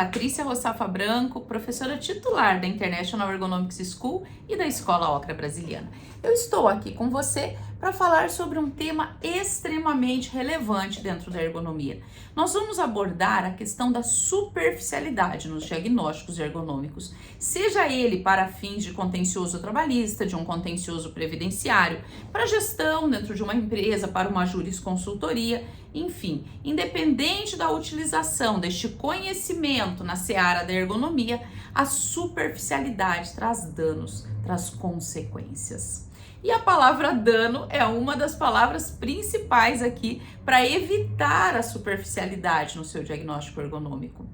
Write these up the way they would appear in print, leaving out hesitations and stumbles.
Patrícia Rossafa Branco, professora titular da International Ergonomics School e da Escola Ocra Brasiliana. Eu estou aqui com você para falar sobre um tema extremamente relevante dentro da ergonomia. Nós vamos abordar a questão da superficialidade nos diagnósticos ergonômicos, seja ele para fins de contencioso trabalhista, de um contencioso previdenciário, para gestão dentro de uma empresa, para uma jurisconsultoria, enfim, independente da utilização deste conhecimento na seara da ergonomia, a superficialidade traz danos, traz consequências. E a palavra dano é uma das palavras principais aqui para evitar a superficialidade no seu diagnóstico ergonômico.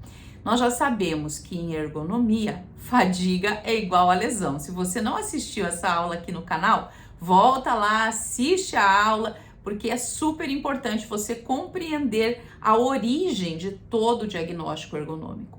Nós já sabemos que em ergonomia, fadiga é igual a lesão. Se você não assistiu essa aula aqui no canal, volta lá, assiste a aula, porque é super importante você compreender a origem de todo o diagnóstico ergonômico.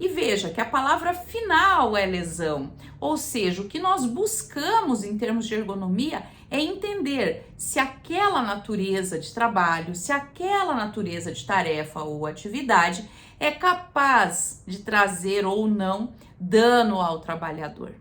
E veja que a palavra final é lesão, ou seja, o que nós buscamos em termos de ergonomia é entender se aquela natureza de trabalho, se aquela natureza de tarefa ou atividade é capaz de trazer ou não dano ao trabalhador.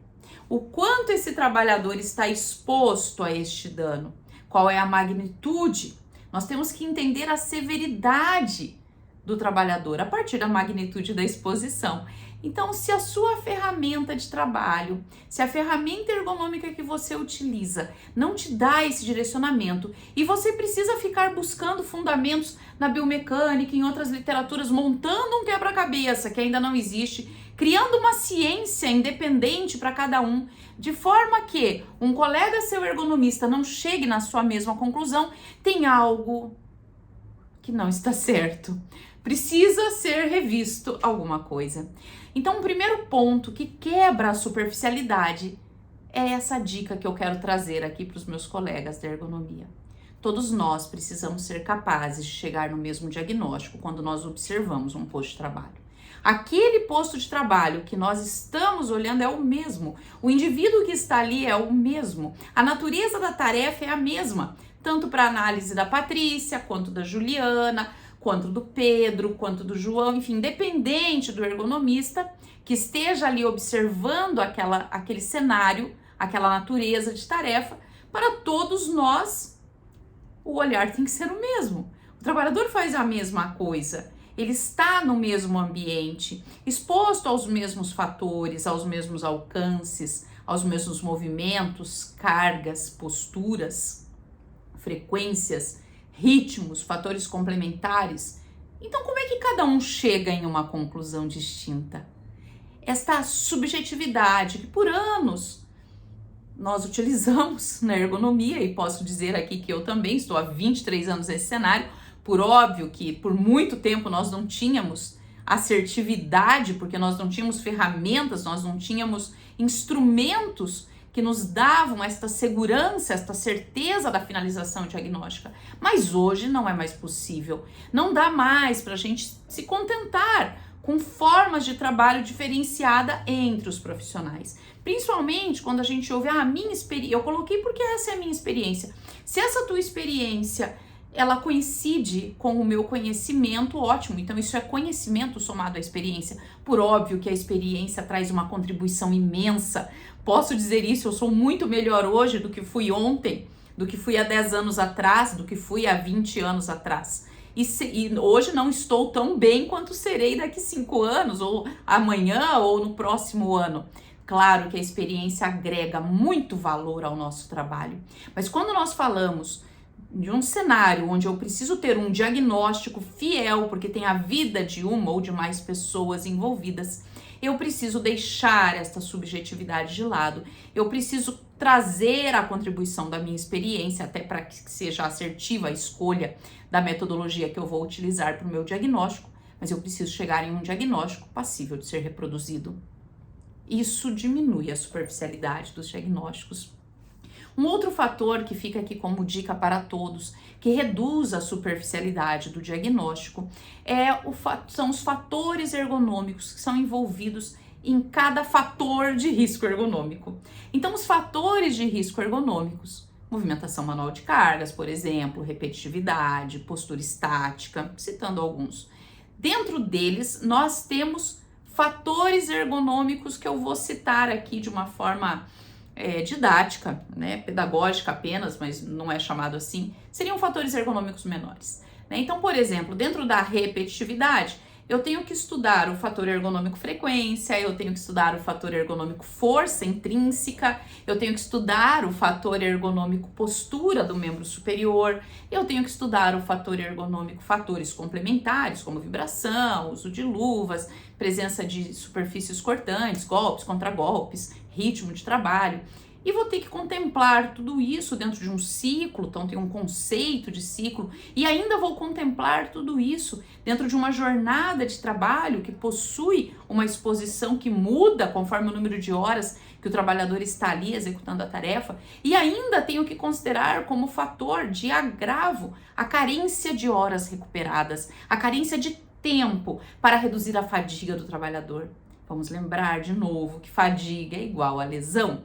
O quanto esse trabalhador está exposto a este dano? Qual é a magnitude? Nós temos que entender a severidade do trabalhador a partir da magnitude da exposição. Então, se a sua ferramenta de trabalho, se a ferramenta ergonômica que você utiliza não te dá esse direcionamento e você precisa ficar buscando fundamentos na biomecânica, em outras literaturas, montando um quebra-cabeça que ainda não existe, criando uma ciência independente para cada um, de forma que um colega seu ergonomista não chegue na sua mesma conclusão, tem algo que não está certo. Precisa ser revisto alguma coisa. Então, o primeiro ponto que quebra a superficialidade é essa dica que eu quero trazer aqui para os meus colegas da ergonomia. Todos nós precisamos ser capazes de chegar no mesmo diagnóstico quando nós observamos um posto de trabalho. Aquele posto de trabalho que nós estamos olhando é o mesmo. O indivíduo que está ali é o mesmo. A natureza da tarefa é a mesma, tanto para a análise da Patrícia, quanto da Juliana, quanto do Pedro, quanto do João, enfim, independente do ergonomista que esteja ali observando aquele cenário, aquela natureza de tarefa, para todos nós o olhar tem que ser o mesmo. O trabalhador faz a mesma coisa, ele está no mesmo ambiente, exposto aos mesmos fatores, aos mesmos alcances, aos mesmos movimentos, cargas, posturas, frequências, ritmos, fatores complementares. Então, como é que cada um chega em uma conclusão distinta? Esta subjetividade que por anos nós utilizamos na ergonomia, e posso dizer aqui que eu também estou há 23 anos nesse cenário, por óbvio que por muito tempo nós não tínhamos assertividade, porque nós não tínhamos ferramentas, nós não tínhamos instrumentos que nos davam esta segurança, esta certeza da finalização diagnóstica. Mas hoje não é mais possível. Não dá mais para a gente se contentar com formas de trabalho diferenciada entre os profissionais. Principalmente quando a gente ouve, a minha experiência, eu coloquei porque essa é a minha experiência. Se essa tua experiência ela coincide com o meu conhecimento, ótimo. Então isso é conhecimento somado à experiência. Por óbvio que a experiência traz uma contribuição imensa. Posso dizer isso, eu sou muito melhor hoje do que fui ontem, do que fui há 10 anos atrás, do que fui há 20 anos atrás. E hoje não estou tão bem quanto serei daqui 5 anos, ou amanhã, ou no próximo ano. Claro que a experiência agrega muito valor ao nosso trabalho. Mas quando nós falamos de um cenário onde eu preciso ter um diagnóstico fiel, porque tem a vida de uma ou de mais pessoas envolvidas, eu preciso deixar esta subjetividade de lado, eu preciso trazer a contribuição da minha experiência, até para que seja assertiva a escolha da metodologia que eu vou utilizar para o meu diagnóstico, mas eu preciso chegar em um diagnóstico passível de ser reproduzido. Isso diminui a superficialidade dos diagnósticos. Um outro fator que fica aqui como dica para todos, que reduz a superficialidade do diagnóstico, são os fatores ergonômicos que são envolvidos em cada fator de risco ergonômico. Então, os fatores de risco ergonômicos, movimentação manual de cargas, por exemplo, repetitividade, postura estática, citando alguns, Dentro deles, nós temos fatores ergonômicos que eu vou citar aqui de uma forma didática, né, pedagógica apenas, mas não é chamado assim, seriam fatores ergonômicos menores, né? Então, por exemplo, dentro da repetitividade, eu tenho que estudar o fator ergonômico frequência, eu tenho que estudar o fator ergonômico força intrínseca, eu tenho que estudar o fator ergonômico postura do membro superior, eu tenho que estudar o fator ergonômico fatores complementares, como vibração, uso de luvas, presença de superfícies cortantes, golpes, contragolpes, ritmo de trabalho. E vou ter que contemplar tudo isso dentro de um ciclo, então tem um conceito de ciclo, e ainda vou contemplar tudo isso dentro de uma jornada de trabalho que possui uma exposição que muda conforme o número de horas que o trabalhador está ali executando a tarefa, e ainda tenho que considerar como fator de agravo a carência de horas recuperadas, a carência de tempo para reduzir a fadiga do trabalhador. Vamos lembrar de novo que fadiga é igual a lesão.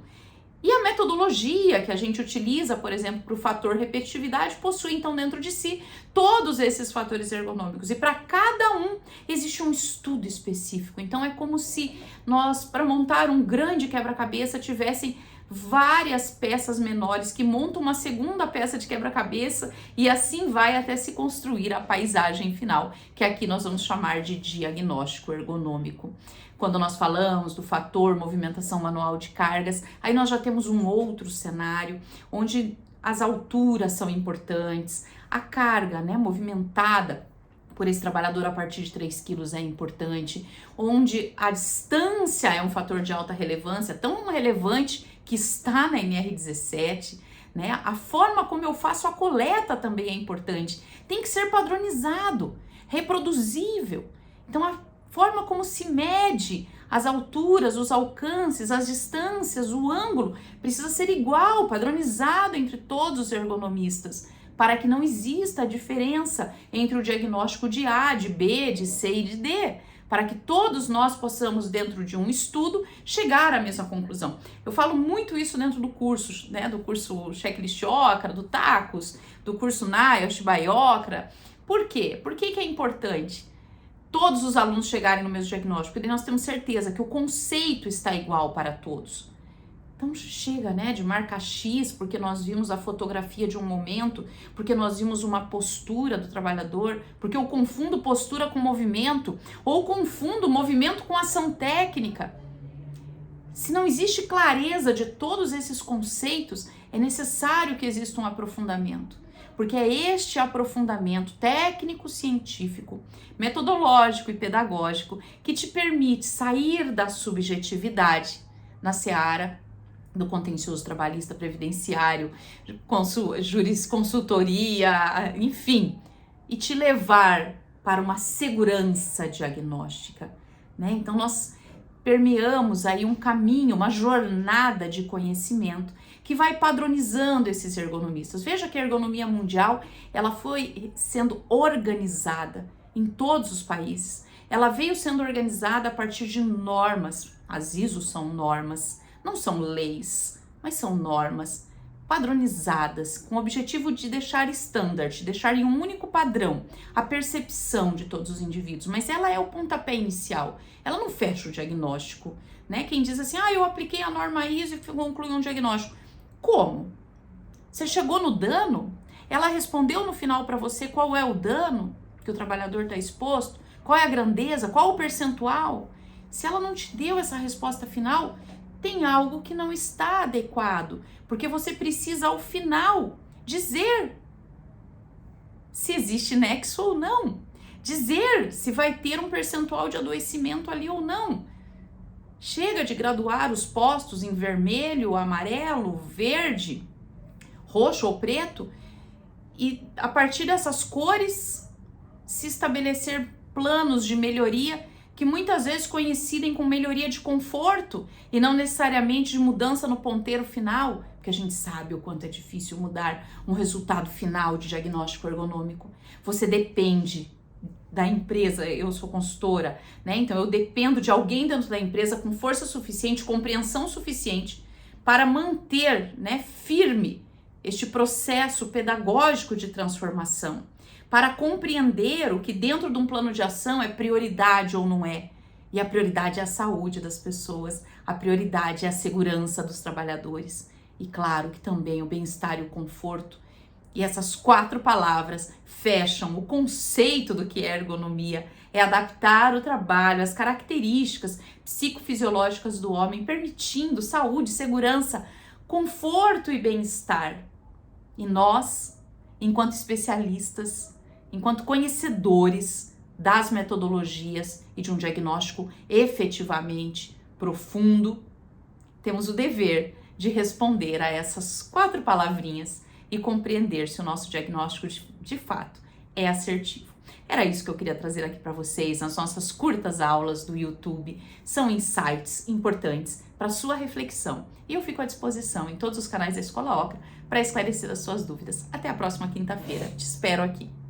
E a metodologia que a gente utiliza, por exemplo, para o fator repetitividade, possui então dentro de si todos esses fatores ergonômicos. E para cada um existe um estudo específico. Então é como se nós, para montar um grande quebra-cabeça, tivessem várias peças menores que montam uma segunda peça de quebra-cabeça e assim vai até se construir a paisagem final, que aqui nós vamos chamar de diagnóstico ergonômico. Quando nós falamos do fator movimentação manual de cargas, aí nós já temos um outro cenário, onde as alturas são importantes, a carga, né, movimentada por esse trabalhador a partir de 3 quilos é importante, onde a distância é um fator de alta relevância, tão relevante que está na NR17, né? A forma como eu faço a coleta também é importante, tem que ser padronizado, reproduzível. Então a forma como se mede as alturas, os alcances, as distâncias, o ângulo, precisa ser igual, padronizado entre todos os ergonomistas, para que não exista a diferença entre o diagnóstico de A, de B, de C e de D, para que todos nós possamos, dentro de um estudo, chegar à mesma conclusão. Eu falo muito isso dentro do curso, né, do curso Checklist Ocra, do TACOS, do curso NIOSH, Biocra. Por quê? Por que é importante todos os alunos chegarem no mesmo diagnóstico? Porque nós temos certeza que o conceito está igual para todos. Então chega, né, de marcar X, porque nós vimos a fotografia de um momento, porque nós vimos uma postura do trabalhador, porque eu confundo postura com movimento, ou confundo movimento com ação técnica. Se não existe clareza de todos esses conceitos, é necessário que exista um aprofundamento, porque é este aprofundamento técnico-científico, metodológico e pedagógico que te permite sair da subjetividade na seara do contencioso trabalhista, previdenciário, jurisconsultoria, enfim, e te levar para uma segurança diagnóstica, né? Então nós permeamos aí um caminho, uma jornada de conhecimento que vai padronizando esses ergonomistas. Veja que a ergonomia mundial, ela foi sendo organizada em todos os países. Ela veio sendo organizada a partir de normas. As ISO são normas, não são leis, mas são normas padronizadas, com o objetivo de deixar standard, deixar em um único padrão a percepção de todos os indivíduos, mas ela é o pontapé inicial, ela não fecha o diagnóstico, né? Quem diz assim, eu apliquei a norma ISO e concluí um diagnóstico. Como? Você chegou no dano? Ela respondeu no final para você qual é o dano que o trabalhador está exposto? Qual é a grandeza? Qual o percentual? Se ela não te deu essa resposta final, tem algo que não está adequado, porque você precisa ao final dizer se existe nexo ou não, dizer se vai ter um percentual de adoecimento ali ou não. Chega de graduar os postos em vermelho, amarelo, verde, roxo ou preto e a partir dessas cores se estabelecer planos de melhoria que muitas vezes coincidem com melhoria de conforto e não necessariamente de mudança no ponteiro final, porque a gente sabe o quanto é difícil mudar um resultado final de diagnóstico ergonômico. Você depende da empresa, eu sou consultora, né? Então eu dependo de alguém dentro da empresa com força suficiente, compreensão suficiente para manter, né, firme este processo pedagógico de transformação. para compreender o que dentro de um plano de ação é prioridade ou não é. E a prioridade é a saúde das pessoas, a prioridade é a segurança dos trabalhadores e, claro, que também o bem-estar e o conforto. E essas 4 palavras fecham o conceito do que é ergonomia, é adaptar o trabalho às características psicofisiológicas do homem, permitindo saúde, segurança, conforto e bem-estar. E nós, enquanto especialistas, enquanto conhecedores das metodologias e de um diagnóstico efetivamente profundo, temos o dever de responder a essas 4 palavrinhas e compreender se o nosso diagnóstico de fato é assertivo. Era isso que eu queria trazer aqui para vocês nas nossas curtas aulas do YouTube. São insights importantes para sua reflexão. E eu fico à disposição em todos os canais da Escola Ocra para esclarecer as suas dúvidas. Até a próxima quinta-feira. Te espero aqui.